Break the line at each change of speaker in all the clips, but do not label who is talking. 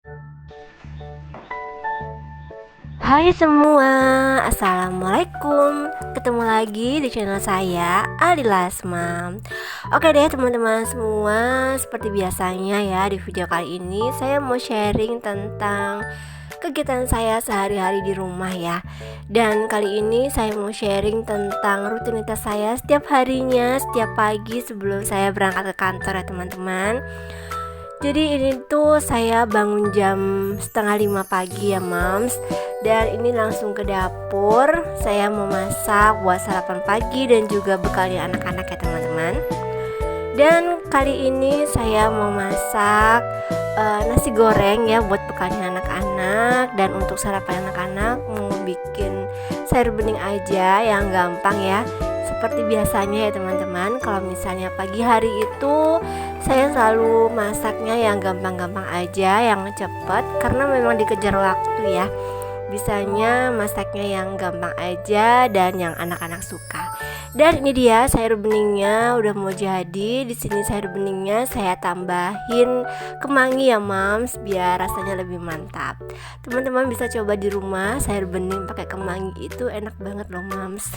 Hai semua, Assalamualaikum. Ketemu lagi di channel saya, Adilas Mam. Oke deh teman-teman semua, seperti biasanya ya, di video kali ini saya mau sharing tentang kegiatan saya sehari-hari di rumah ya. Dan kali ini saya mau sharing tentang rutinitas saya setiap harinya, setiap pagi sebelum saya berangkat ke kantor ya teman-teman. Jadi ini tuh saya bangun jam setengah 5 pagi ya Mams. Dan ini langsung ke dapur. Saya mau masak buat sarapan pagi dan juga bekalnya anak-anak ya teman-teman. Dan kali ini saya mau masak nasi goreng ya buat bekalnya anak-anak. Dan untuk sarapan anak-anak mau bikin sayur bening aja yang gampang ya. Seperti biasanya ya teman-teman, kalau misalnya pagi hari itu saya selalu masaknya yang gampang-gampang aja, yang cepat, karena memang dikejar waktu ya. Bisanya masaknya yang gampang aja dan yang anak-anak suka. Dan ini dia sayur beningnya udah mau jadi. Di sini sayur beningnya saya tambahin kemangi ya Mams, biar rasanya lebih mantap. Teman-teman bisa coba di rumah, sayur bening pakai kemangi itu enak banget loh Mams.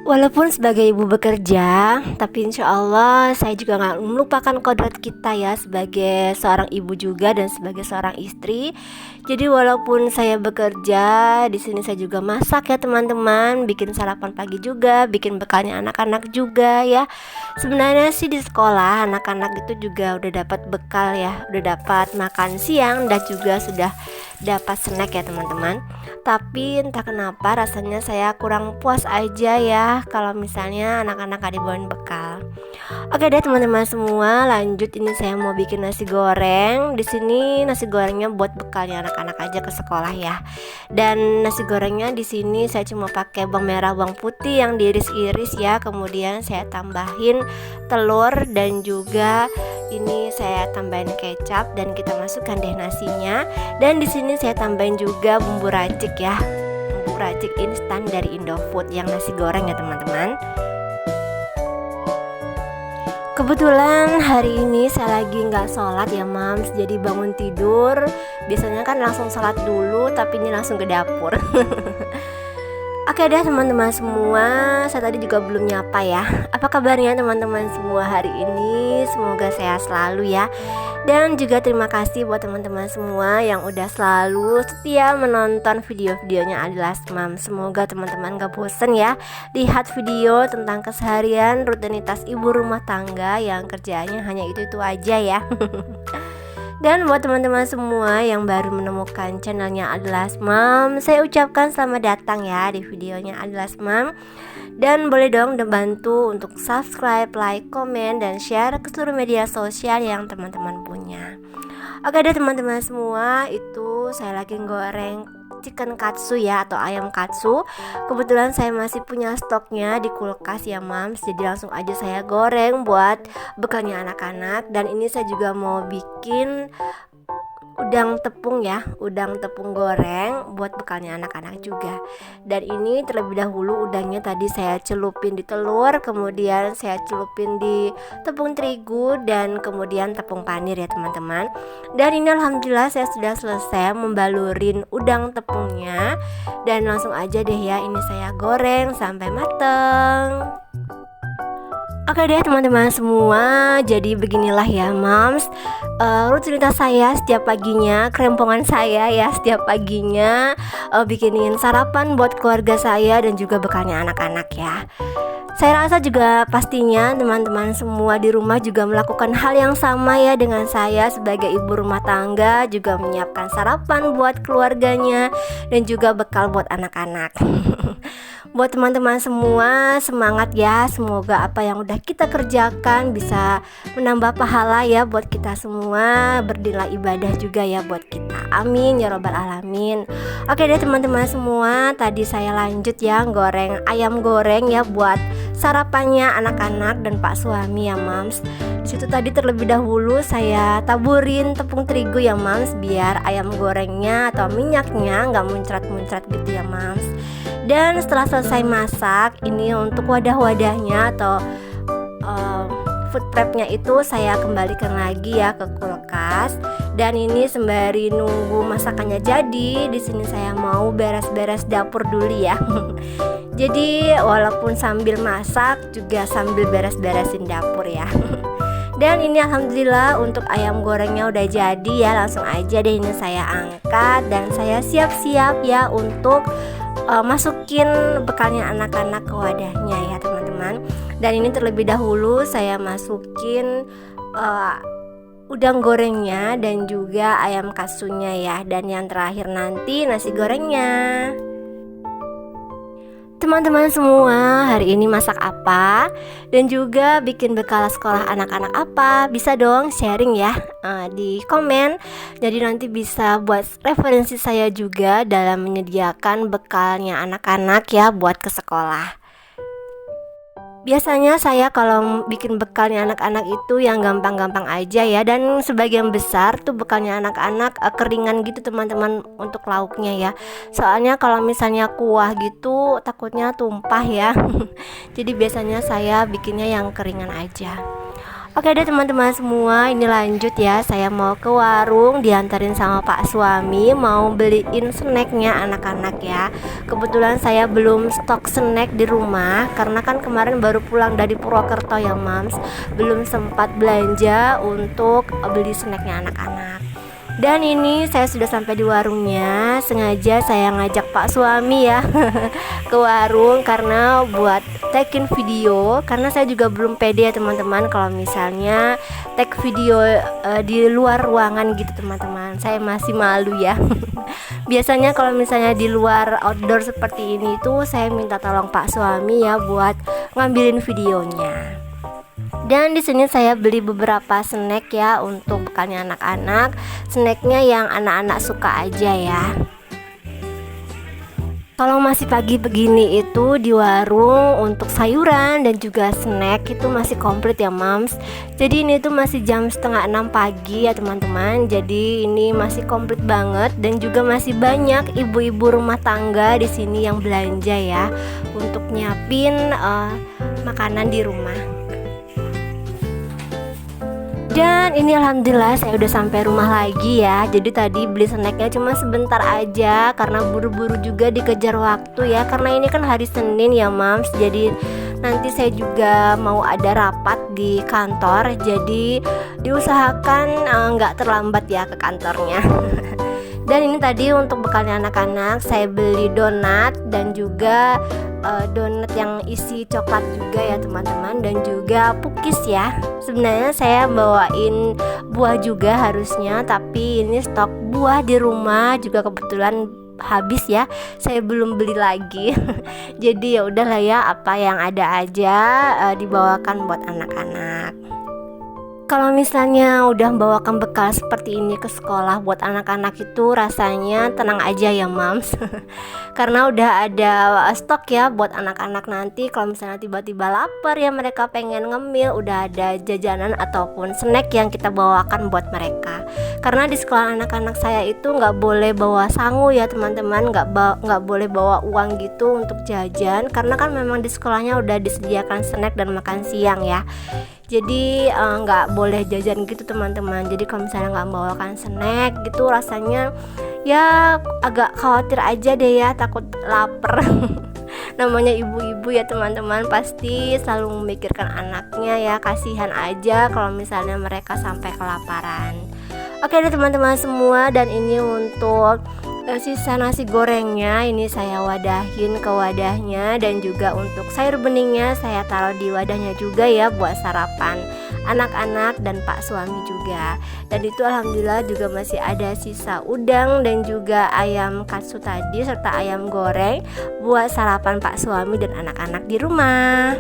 Walaupun sebagai ibu bekerja, tapi insya Allah saya juga gak melupakan kodrat kita ya sebagai seorang ibu juga dan sebagai seorang istri. Jadi walaupun saya bekerja, di sini saya juga masak ya teman-teman, bikin sarapan pagi juga, bikin bekalnya anak-anak juga ya. Sebenarnya sih di sekolah anak-anak itu juga udah dapat bekal ya, udah dapat makan siang dan juga sudah dapat snack ya teman-teman. Tapi entah kenapa rasanya saya kurang puas aja ya kalau misalnya anak-anak gak dibawain bekal. Oke deh teman-teman semua, lanjut ini saya mau bikin nasi goreng. Di sini nasi gorengnya buat bekalnya anak-anak aja ke sekolah ya. Dan nasi gorengnya di sini saya cuma pakai bawang merah, bawang putih yang diiris-iris ya. Kemudian saya tambahin telur dan juga ini saya tambahin kecap dan kita masukkan deh nasinya. Dan di sini saya tambahin juga bumbu racik ya, bumbu racik instan dari Indofood yang nasi goreng ya teman-teman. Kebetulan hari ini saya lagi nggak sholat ya Mams, jadi bangun tidur biasanya kan langsung sholat dulu, tapi ini langsung ke dapur. Oke deh teman-teman semua, saya tadi juga belum nyapa ya. Apa kabarnya teman-teman semua hari ini? Semoga sehat selalu ya. Dan juga terima kasih buat teman-teman semua yang udah selalu setia menonton video-videonya Adilas Mam. Semoga teman-teman gak bosen ya lihat video tentang keseharian rutinitas ibu rumah tangga yang kerjaannya hanya itu-itu aja ya. Dan buat teman-teman semua yang baru menemukan channelnya Adilas Mam, saya ucapkan selamat datang ya di videonya Adilas Mam. Dan boleh dong bantu untuk subscribe, like, komen, dan share ke seluruh media sosial yang teman-teman punya. Oke deh teman-teman semua, itu saya lagi goreng chicken katsu ya, atau ayam katsu. Kebetulan saya masih punya stoknya di kulkas ya Mams, jadi langsung aja saya goreng buat bekalnya anak-anak. Dan ini saya juga mau bikin udang tepung ya, udang tepung goreng buat bekalnya anak-anak juga. Dan ini terlebih dahulu udangnya tadi saya celupin di telur, kemudian saya celupin di tepung terigu dan kemudian tepung panir ya teman-teman. Dan ini alhamdulillah saya sudah selesai membalurin udang tepungnya. Dan langsung aja deh ya, ini saya goreng sampai mateng. Oke deh teman-teman semua, jadi beginilah ya Mams, rutinitas saya setiap paginya, kerempongan saya ya setiap paginya, bikinin sarapan buat keluarga saya dan juga bekalnya anak-anak ya. Saya rasa juga pastinya teman-teman semua di rumah juga melakukan hal yang sama ya dengan saya sebagai ibu rumah tangga, juga menyiapkan sarapan buat keluarganya dan juga bekal buat anak-anak. Buat teman-teman semua, semangat ya. Semoga apa yang udah kita kerjakan bisa menambah pahala ya buat kita semua, bernilai ibadah juga ya buat kita. Amin ya robbal alamin. Oke deh teman-teman semua, tadi saya lanjut ya goreng ayam goreng ya buat sarapannya anak-anak dan pak suami ya Mams. Disitu tadi terlebih dahulu saya taburin tepung terigu ya Mams, biar ayam gorengnya atau minyaknya nggak muncrat-muncrat gitu ya Mams. Dan setelah selesai masak, ini untuk wadah-wadahnya atau food prepnya itu saya kembalikan lagi ya ke kulkas. Dan ini sembari nunggu masakannya jadi, di sini saya mau beres-beres dapur dulu ya. Jadi walaupun sambil masak juga sambil beres-beresin dapur ya. Dan ini alhamdulillah untuk ayam gorengnya udah jadi ya. Langsung aja deh ini saya angkat dan saya siap-siap ya untuk masukin bekalnya anak-anak ke wadahnya ya teman-teman. Dan ini terlebih dahulu saya masukin udang gorengnya dan juga ayam katsunya ya. Dan yang terakhir nanti nasi gorengnya. Teman-teman semua, hari ini masak apa? Dan juga bikin bekal sekolah anak-anak apa? Bisa dong sharing ya di komen. Jadi nanti bisa buat referensi saya juga dalam menyediakan bekalnya anak-anak ya buat ke sekolah. Biasanya saya kalau bikin bekalnya anak-anak itu yang gampang-gampang aja ya. Dan sebagian besar tuh bekalnya anak-anak keringan gitu teman-teman untuk lauknya ya. Soalnya kalau misalnya kuah gitu takutnya tumpah ya. Jadi biasanya saya bikinnya yang keringan aja. Oke deh teman-teman semua, ini lanjut ya. Saya mau ke warung, diantarin sama Pak suami, mau beliin snacknya anak-anak ya. Kebetulan saya belum stok snack di rumah karena kan kemarin baru pulang dari Purwokerto ya Mams. Belum sempat belanja untuk beli snacknya anak-anak. Dan ini saya sudah sampai di warungnya. Sengaja saya ngajak Pak suami ya ke warung karena buat takein video. Karena saya juga belum pede ya teman-teman kalau misalnya take video di luar ruangan gitu teman-teman. Saya masih malu ya. Biasanya kalau misalnya di luar outdoor seperti ini tuh saya minta tolong Pak suami ya buat ngambilin videonya. Dan di sini saya beli beberapa snack ya untuk bekalnya anak-anak. Snacknya yang anak-anak suka aja ya. Kalau masih pagi begini itu di warung untuk sayuran dan juga snack itu masih komplit ya Mams. Jadi ini tuh masih jam 5:30 pagi ya teman-teman. Jadi ini masih komplit banget dan juga masih banyak ibu-ibu rumah tangga di sini yang belanja ya untuk nyiapin makanan di rumah. Dan ini alhamdulillah saya udah sampai rumah lagi ya. Jadi tadi beli snacknya cuma sebentar aja karena buru-buru juga dikejar waktu ya. Karena ini kan hari Senin ya Mams. Jadi nanti saya juga mau ada rapat di kantor. Jadi diusahakan nggak terlambat ya ke kantornya. Dan ini tadi untuk bekalnya anak-anak saya beli donat dan juga donat yang isi coklat juga ya teman-teman, dan juga cookies ya. Sebenarnya saya bawain buah juga harusnya, tapi ini stok buah di rumah juga kebetulan habis ya. Saya belum beli lagi. Jadi ya udahlah ya, apa yang ada aja dibawakan buat anak-anak. Kalau misalnya udah membawakan bekal seperti ini ke sekolah buat anak-anak itu rasanya tenang aja ya Mams. Karena udah ada stok ya buat anak-anak nanti. Kalau misalnya tiba-tiba lapar ya, mereka pengen ngemil, udah ada jajanan ataupun snack yang kita bawakan buat mereka. Karena di sekolah anak-anak saya itu nggak boleh bawa sangu ya teman-teman, nggak boleh bawa uang gitu untuk jajan. Karena kan memang di sekolahnya udah disediakan snack dan makan siang ya. Jadi nggak boleh jajan gitu teman-teman. Jadi kalau misalnya nggak membawakan snack gitu rasanya ya agak khawatir aja deh ya, takut lapar. Namanya ibu-ibu ya teman-teman, pasti selalu memikirkan anaknya ya. Kasihan aja kalau misalnya mereka sampai kelaparan. Oke deh teman-teman semua, dan ini untuk sisa nasi gorengnya ini saya wadahin ke wadahnya, dan juga untuk sayur beningnya saya taruh di wadahnya juga ya buat sarapan anak-anak dan Pak suami juga. Dan itu alhamdulillah juga masih ada sisa udang dan juga ayam katsu tadi serta ayam goreng buat sarapan Pak suami dan anak-anak di rumah.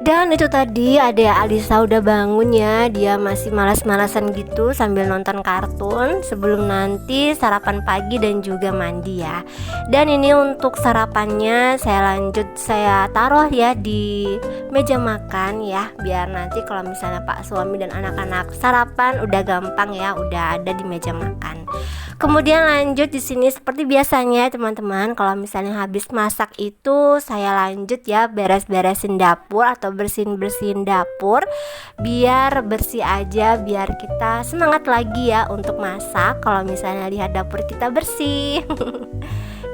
Dan itu tadi ada Alisa udah bangun ya. Dia masih malas-malasan gitu sambil nonton kartun sebelum nanti sarapan pagi dan juga mandi ya. Dan ini untuk sarapannya saya taruh ya di meja makan ya, biar nanti kalau misalnya Pak suami dan anak-anak sarapan udah gampang ya, udah ada di meja makan. Kemudian lanjut di sini seperti biasanya teman-teman, kalau misalnya habis masak itu saya lanjut ya beres-beresin dapur atau bersihin-bersihin dapur biar bersih aja, biar kita semangat lagi ya untuk masak kalau misalnya lihat dapur kita bersih.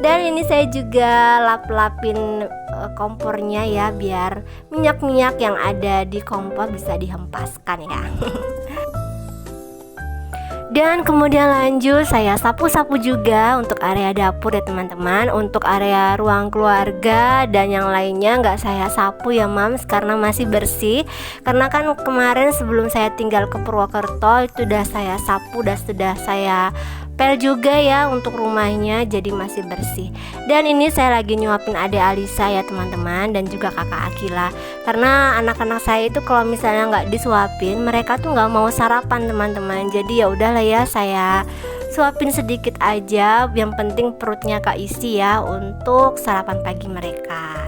Dan ini saya juga lap-lapin kompornya ya biar minyak-minyak yang ada di kompor bisa dihempaskan ya. Dan kemudian lanjut saya sapu-sapu juga untuk area dapur ya teman-teman. Untuk area ruang keluarga dan yang lainnya nggak saya sapu ya mams, karena masih bersih. Karena kan kemarin sebelum saya tinggal ke Purwokerto itu udah saya sapu dan sudah saya pel juga ya untuk rumahnya, jadi masih bersih. Dan ini saya lagi nyuapin adik Alisa ya teman-teman, dan juga kakak Akila. Karena anak-anak saya itu kalau misalnya nggak disuapin mereka tuh nggak mau sarapan teman-teman. Jadi ya udahlah ya saya suapin sedikit aja, yang penting perutnya keisi ya untuk sarapan pagi mereka.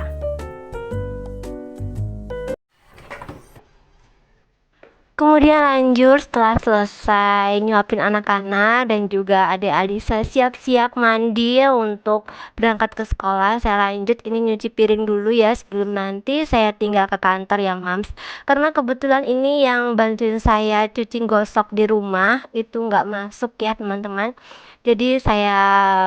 Kemudian lanjut setelah selesai nyuapin anak-anak dan juga adik Alisa siap-siap mandi untuk berangkat ke sekolah, saya lanjut ini nyuci piring dulu ya sebelum nanti saya tinggal ke kantor ya mams. Karena kebetulan ini yang bantuin saya cuci gosok di rumah itu nggak masuk ya teman-teman. Jadi saya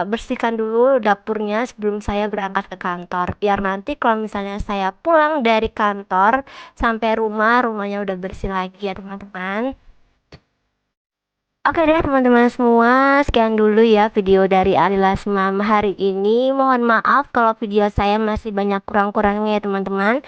bersihkan dulu dapurnya sebelum saya berangkat ke kantor, biar nanti kalau misalnya saya pulang dari kantor sampai rumahnya udah bersih lagi ya teman-teman. Oke deh teman-teman semua, sekian dulu ya video dari Alila Semam hari ini. Mohon maaf kalau video saya masih banyak kurang-kurangnya ya teman-teman.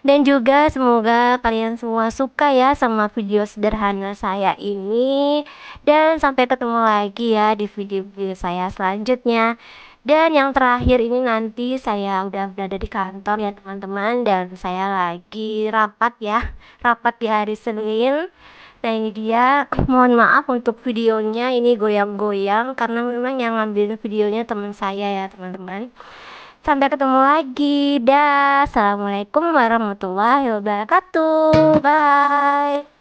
Dan juga semoga kalian semua suka ya sama video sederhana saya ini. Dan sampai ketemu lagi ya di video-video saya selanjutnya. Dan yang terakhir ini nanti saya udah berada di kantor ya teman-teman, dan saya lagi rapat ya, rapat di hari Senin. Nah ini dia, mohon maaf untuk videonya ini goyang-goyang karena memang yang ngambil videonya teman saya ya teman-teman. Sampai ketemu lagi, dah. Assalamualaikum warahmatullahi wabarakatuh. Bye.